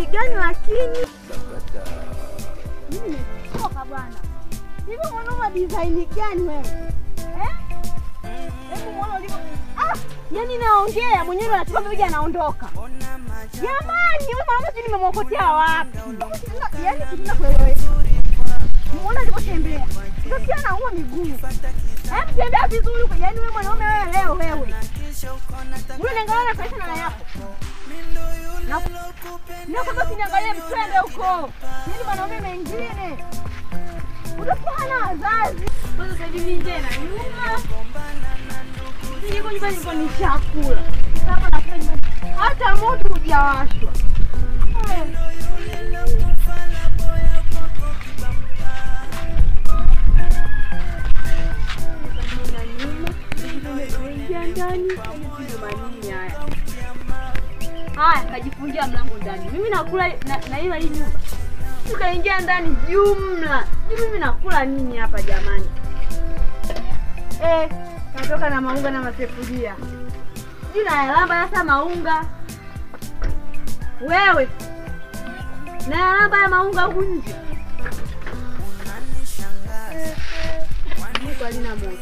design gani lakini? Mimi nimechoka bwana. Hivi mwanaume design gani wewe? Hebu muone ulivyo. Yaani naongea mwenyewe anachukua begi anaondoka. Jamani, wewe mama sisi nimemwokotea wapi? Yaani kituna kuelewa. Muone alipotembea. Sasa anauma miguu. Tembea vizuri kwa yaani wewe mwanaume wewe leo wewe. Wewe unaangalia pesa na yako. Na kama siniangalia mtende huko. Yaani mwanaume mwingine. Unafanya wazazi. Kwanza sasa hivi nje na nyuma. Niko nyumbani niko ni chakula. Kama nafanya hata moto hujawashwa. Haya, kajifungia mlango ndani. Mimi nakula na hii nyumba. Tukaingia ndani jumla. Mimi nakula nini hapa jamani? Natoka na maunga na masefuria. Jina yalamba sasa maunga. Wewe. Na yalamba ya maunga huko nje. Kwa lina moto.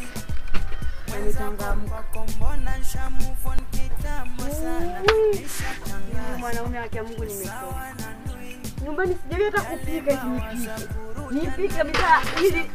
Anitangama. Mwanaume wake Mungu nimekosa. Nyumbani sijui hata kupika hivi. Nipike kabisa ili